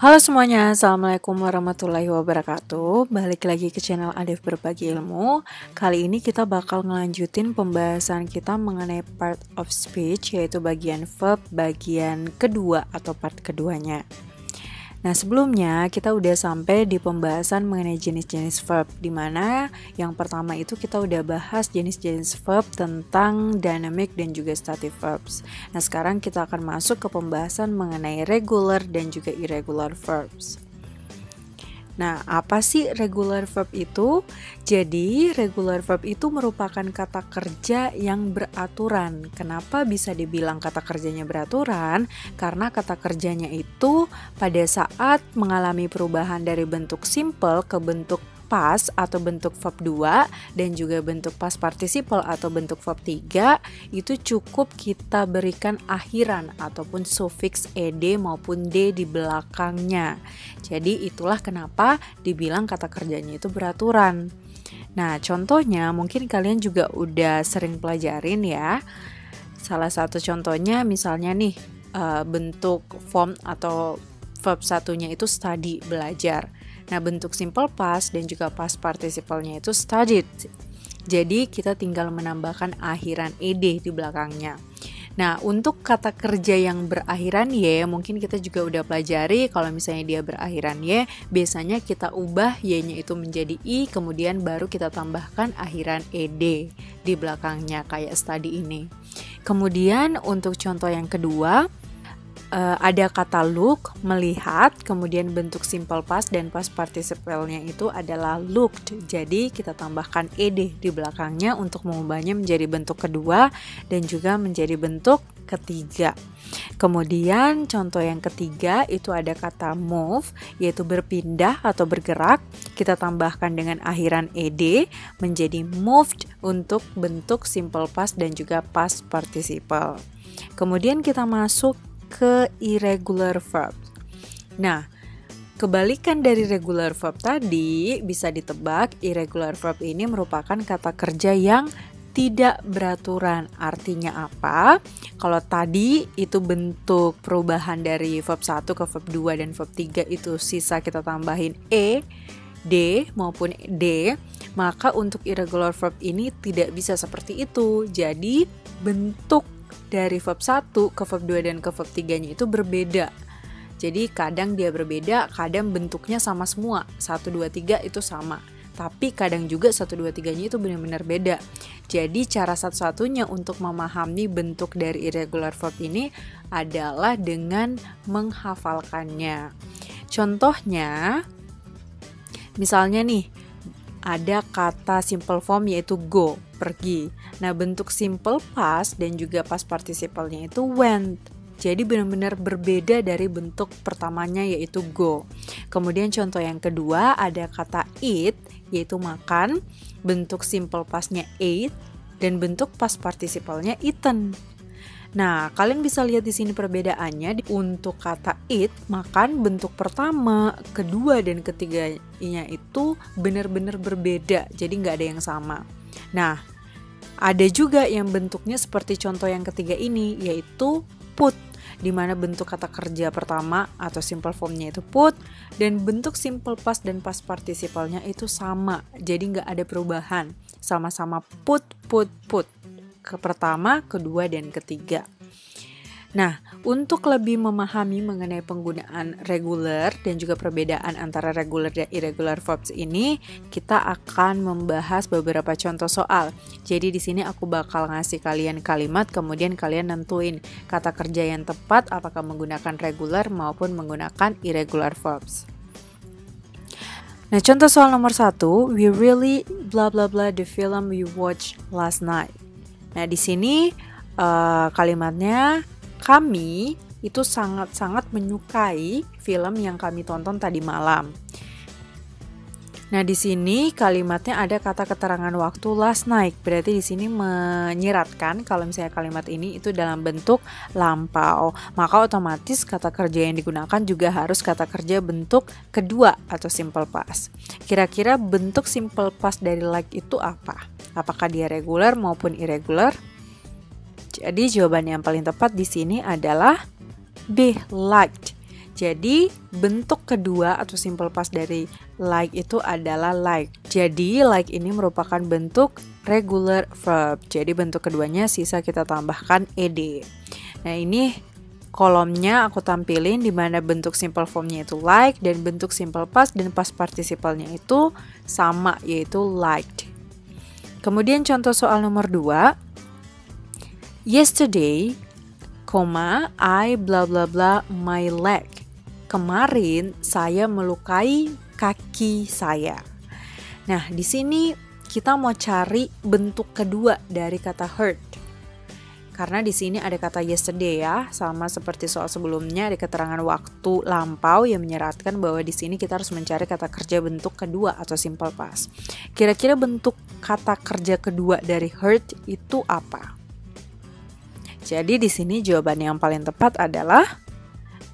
Halo semuanya, Assalamualaikum warahmatullahi wabarakatuh. Balik lagi ke channel Adif Berbagi Ilmu. Kali ini kita bakal ngelanjutin pembahasan kita mengenai part of speech, yaitu bagian verb bagian kedua atau part keduanya. Nah, sebelumnya kita udah sampai di pembahasan mengenai jenis-jenis verb, dimana yang pertama itu kita udah bahas jenis-jenis verb tentang dynamic dan juga static verbs. Nah, sekarang kita akan masuk ke pembahasan mengenai regular dan juga irregular verbs. Nah, apa sih regular verb itu? Jadi, regular verb itu merupakan kata kerja yang beraturan. Kenapa bisa dibilang kata kerjanya beraturan? Karena kata kerjanya itu pada saat mengalami perubahan dari bentuk simple ke bentuk past atau bentuk verb 2 dan juga bentuk past participle atau bentuk verb 3 itu cukup kita berikan akhiran ataupun sufiks ed maupun d di belakangnya. Jadi itulah kenapa dibilang kata kerjanya itu beraturan. Nah, contohnya mungkin kalian juga udah sering pelajarin ya. Salah satu contohnya misalnya nih bentuk form atau verb satunya itu study, belajar. Nah, bentuk simple past dan juga past participle-nya itu studied. Jadi, kita tinggal menambahkan akhiran ed di belakangnya. Nah, untuk kata kerja yang berakhiran y, mungkin kita juga udah pelajari kalau misalnya dia berakhiran y, biasanya kita ubah y-nya itu menjadi i, kemudian baru kita tambahkan akhiran ed di belakangnya kayak study ini. Kemudian untuk contoh yang kedua, ada kata look, melihat, kemudian bentuk simple past dan past participle-nya itu adalah looked. Jadi kita tambahkan ed di belakangnya untuk mengubahnya menjadi bentuk kedua dan juga menjadi bentuk ketiga. Kemudian contoh yang ketiga itu ada kata move, yaitu berpindah atau bergerak. Kita tambahkan dengan akhiran ed menjadi moved untuk bentuk simple past dan juga past participle. Kemudian kita masuk ke irregular verb. Nah, kebalikan dari regular verb tadi bisa ditebak, irregular verb ini merupakan kata kerja yang tidak beraturan. Artinya apa? Kalau tadi itu bentuk perubahan dari verb 1 ke verb 2 dan verb 3 itu sisa kita tambahin e, d maupun d, maka untuk irregular verb ini tidak bisa seperti itu. Jadi bentuk dari verb 1 ke verb 2 dan ke verb 3-nya itu berbeda. Jadi kadang dia berbeda, kadang bentuknya sama semua. 1, 2, 3 itu sama. Tapi kadang juga 1, 2, 3-nya itu benar-benar beda. Jadi cara satu-satunya untuk memahami bentuk dari irregular verb ini adalah dengan menghafalkannya. Contohnya, misalnya nih, ada kata simple form yaitu go, pergi. Nah, bentuk simple past dan juga past participle-nya itu went. Jadi benar-benar berbeda dari bentuk pertamanya yaitu go. Kemudian contoh yang kedua ada kata eat yaitu makan, bentuk simple past-nya ate dan bentuk past participle-nya eaten. Nah, kalian bisa lihat di sini perbedaannya. Untuk kata eat, makan, bentuk pertama, kedua, dan ketiganya itu benar-benar berbeda. Jadi nggak ada yang sama. Nah, ada juga yang bentuknya seperti contoh yang ketiga ini, yaitu put, di mana bentuk kata kerja pertama atau simple formnya itu put, dan bentuk simple past dan past participle-nya itu sama. Jadi nggak ada perubahan. Sama-sama put, put, put. Ke pertama, kedua, dan ketiga. Nah, untuk lebih memahami mengenai penggunaan regular dan juga perbedaan antara regular dan irregular verbs ini, kita akan membahas beberapa contoh soal. Jadi di sini aku bakal ngasih kalian kalimat, kemudian kalian nentuin kata kerja yang tepat apakah menggunakan regular maupun menggunakan irregular verbs. Nah, contoh soal nomor 1, we really blah blah blah the film we watched last night. Nah, di sini kalimatnya kami itu sangat-sangat menyukai film yang kami tonton tadi malam. Nah, di sini kalimatnya ada kata keterangan waktu last night. Berarti di sini menyiratkan kalau misalnya kalimat ini itu dalam bentuk lampau. Maka otomatis kata kerja yang digunakan juga harus kata kerja bentuk kedua atau simple past. Kira-kira bentuk simple past dari like itu apa? Apakah dia regular maupun irregular? Jadi jawaban yang paling tepat di sini adalah be liked. Jadi bentuk kedua atau simple past dari like itu adalah like. Jadi like ini merupakan bentuk regular verb. Jadi bentuk keduanya sisa kita tambahkan ed. Nah ini kolomnya aku tampilin di mana bentuk simple formnya itu like dan bentuk simple past dan past participalnya itu sama, yaitu liked. Kemudian contoh soal nomor 2. Yesterday, I bla bla bla my leg. Kemarin saya melukai kaki saya. Nah, di sini kita mau cari bentuk kedua dari kata hurt. Karena di sini ada kata yesterday ya, sama seperti soal sebelumnya ada keterangan waktu lampau yang menyeratkan bahwa di sini kita harus mencari kata kerja bentuk kedua atau simple past. Kira-kira bentuk kata kerja kedua dari hurt itu apa? Jadi di sini jawaban yang paling tepat adalah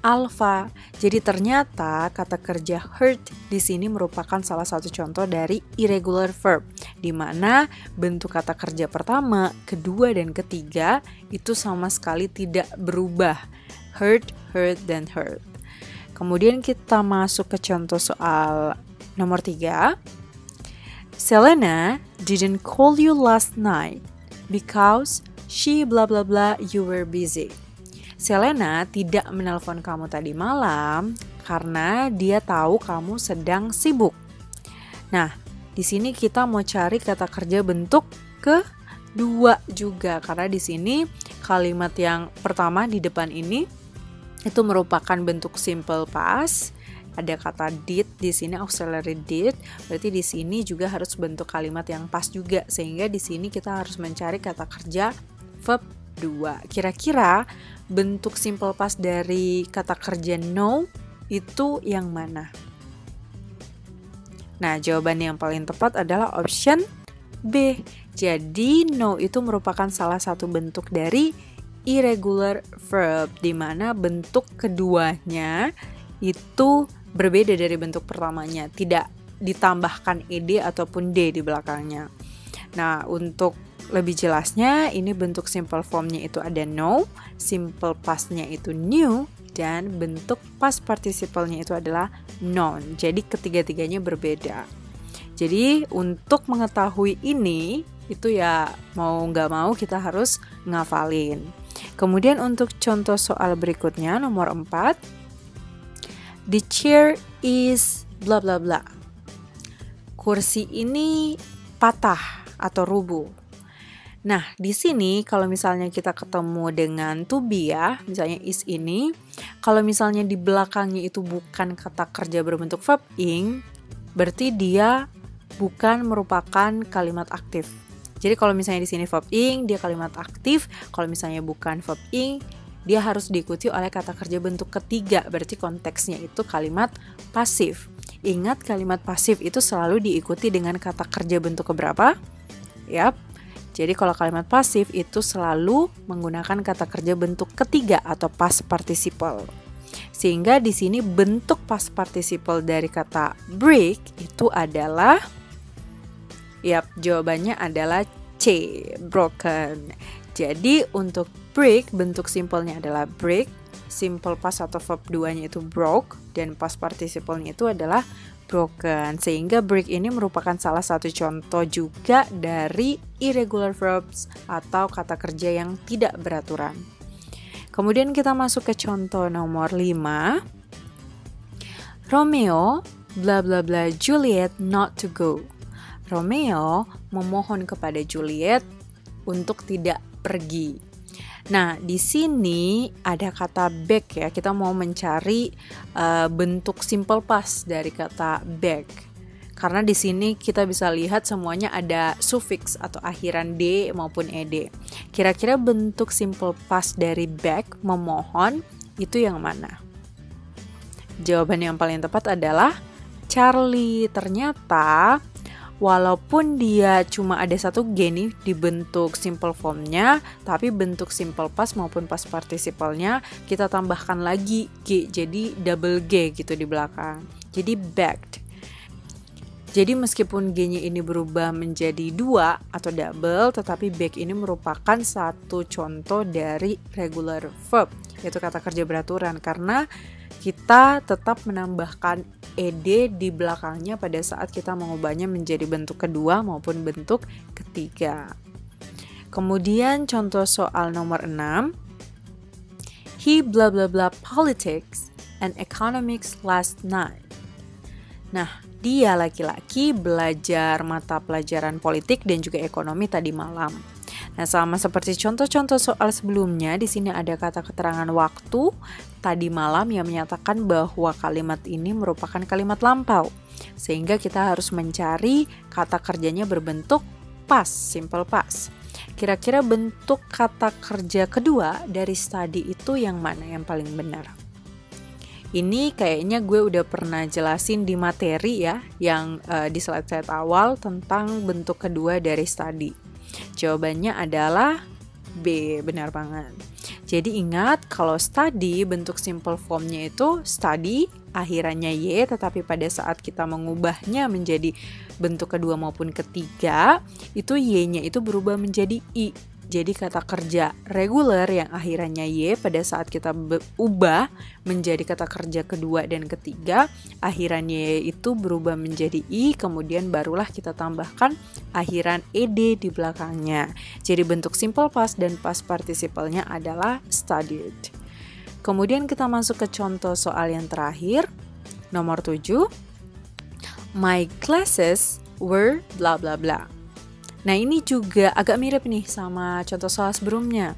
alpha. Jadi ternyata kata kerja hurt di sini merupakan salah satu contoh dari irregular verb, di mana bentuk kata kerja pertama, kedua, dan ketiga itu sama sekali tidak berubah. Hurt, hurt, dan hurt. Kemudian kita masuk ke contoh soal nomor 3. Selena didn't call you last night because she blah blah blah you were busy. Selena tidak menelpon kamu tadi malam karena dia tahu kamu sedang sibuk. Nah, di sini kita mau cari kata kerja bentuk kedua juga, karena di sini kalimat yang pertama di depan ini itu merupakan bentuk simple past. Ada kata did di sini, auxiliary did. Berarti di sini juga harus bentuk kalimat yang pas juga, sehingga di sini kita harus mencari kata kerja verb 2. Kira-kira bentuk simple past dari kata kerja no itu yang mana? Nah, jawaban yang paling tepat adalah option B. Jadi no itu merupakan salah satu bentuk dari irregular verb, di mana bentuk keduanya itu berbeda dari bentuk pertamanya, tidak ditambahkan ed ataupun d di belakangnya. Nah, untuk lebih jelasnya, ini bentuk simple formnya itu ada no, simple pastnya itu knew, dan bentuk past participle-nya itu adalah known. Jadi ketiga-tiganya berbeda. Jadi untuk mengetahui ini, itu ya mau nggak mau kita harus ngafalin. Kemudian untuk contoh soal berikutnya, nomor 4. The chair is bla bla bla. Kursi ini patah atau rubuh. Nah, di sini kalau misalnya kita ketemu dengan to be ya, misalnya is ini, kalau misalnya di belakangnya itu bukan kata kerja berbentuk verb ing, berarti dia bukan merupakan kalimat aktif. Jadi kalau misalnya di sini verb ing, dia kalimat aktif. Kalau misalnya bukan verb ing, dia harus diikuti oleh kata kerja bentuk ketiga, berarti konteksnya itu kalimat pasif. Ingat, kalimat pasif itu selalu diikuti dengan kata kerja bentuk keberapa? Yap. Jadi kalau kalimat pasif itu selalu menggunakan kata kerja bentuk ketiga atau past participle. Sehingga di sini bentuk past participle dari kata break itu adalah, jawabannya adalah C, broken. Jadi untuk break bentuk simpelnya adalah break, simple past atau verb 2-nya itu broke, dan past participle-nya itu adalah broken. Sehingga break ini merupakan salah satu contoh juga dari irregular verbs atau kata kerja yang tidak beraturan. Kemudian kita masuk ke contoh nomor 5. Romeo bla bla bla Juliet not to go. Romeo memohon kepada Juliet untuk tidak pergi. Nah, di sini ada kata beg ya. Kita mau mencari bentuk simple past dari kata beg. Karena di sini kita bisa lihat semuanya ada sufiks atau akhiran d maupun ed. Kira-kira bentuk simple past dari beg, memohon, itu yang mana? Jawaban yang paling tepat adalah Charlie. Ternyata walaupun dia cuma ada satu G nih di bentuk simple formnya, tapi bentuk simple past maupun past participle-nya kita tambahkan lagi G, jadi double G gitu di belakang. Jadi begged. Jadi meskipun G-nya ini berubah menjadi 2 atau double, tetapi beg ini merupakan satu contoh dari regular verb, yaitu kata kerja beraturan, karena kita tetap menambahkan ed di belakangnya pada saat kita mengubahnya menjadi bentuk kedua maupun bentuk ketiga. Kemudian contoh soal nomor 6. He blah blah blah politics and economics last night. Nah, dia laki-laki belajar mata pelajaran politik dan juga ekonomi tadi malam. Nah, sama seperti contoh-contoh soal sebelumnya, di sini ada kata keterangan waktu tadi malam yang menyatakan bahwa kalimat ini merupakan kalimat lampau. Sehingga kita harus mencari kata kerjanya berbentuk past, simple past. Kira-kira bentuk kata kerja kedua dari study itu yang mana yang paling benar? Ini kayaknya gue udah pernah jelasin di materi ya, yang di slide-slide awal tentang bentuk kedua dari study. Jawabannya adalah B, benar banget. Jadi ingat kalau study bentuk simple formnya itu study, akhirannya Y, tetapi pada saat kita mengubahnya menjadi bentuk kedua maupun ketiga, itu Y-nya itu berubah menjadi I. Jadi kata kerja regular yang akhirannya Y pada saat kita ubah menjadi kata kerja kedua dan ketiga, akhirannya Y itu berubah menjadi I, kemudian barulah kita tambahkan akhiran ed di belakangnya. Jadi bentuk simple past dan past participle-nya adalah studied. Kemudian kita masuk ke contoh soal yang terakhir, nomor 7. My classes were bla bla bla. Nah, ini juga agak mirip nih sama contoh soal sebelumnya,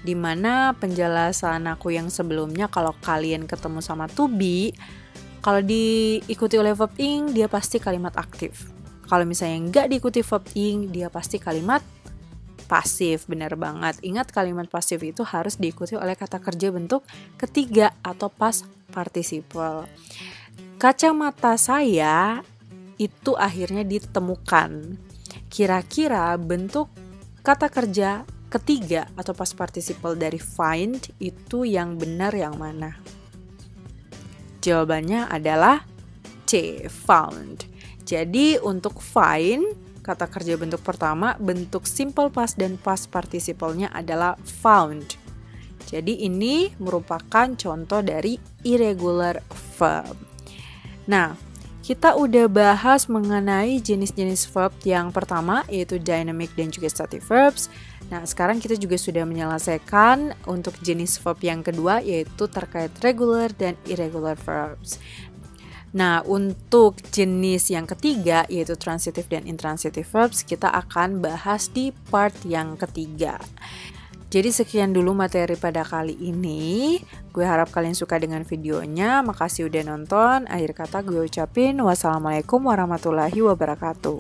dimana penjelasan aku yang sebelumnya kalau kalian ketemu sama to be, kalau diikuti oleh verb ing dia pasti kalimat aktif. Kalau misalnya nggak diikuti verb ing dia pasti kalimat pasif. Benar banget. Ingat kalimat pasif itu harus diikuti oleh kata kerja bentuk ketiga atau past participle. Kacamata saya itu akhirnya ditemukan. Kira-kira bentuk kata kerja ketiga atau past participle dari find itu yang benar yang mana? Jawabannya adalah C, found. Jadi untuk find, kata kerja bentuk pertama, bentuk simple past dan past participle-nya adalah found. Jadi ini merupakan contoh dari irregular verb. Nah, kita udah bahas mengenai jenis-jenis verb yang pertama, yaitu dynamic dan juga static verbs. Nah, sekarang kita juga sudah menyelesaikan untuk jenis verb yang kedua, yaitu terkait regular dan irregular verbs. Nah, untuk jenis yang ketiga, yaitu transitive dan intransitive verbs, kita akan bahas di part yang ketiga. Jadi sekian dulu materi pada kali ini. Gue harap kalian suka dengan videonya. Makasih udah nonton. Akhir kata gue ucapin wassalamualaikum warahmatullahi wabarakatuh.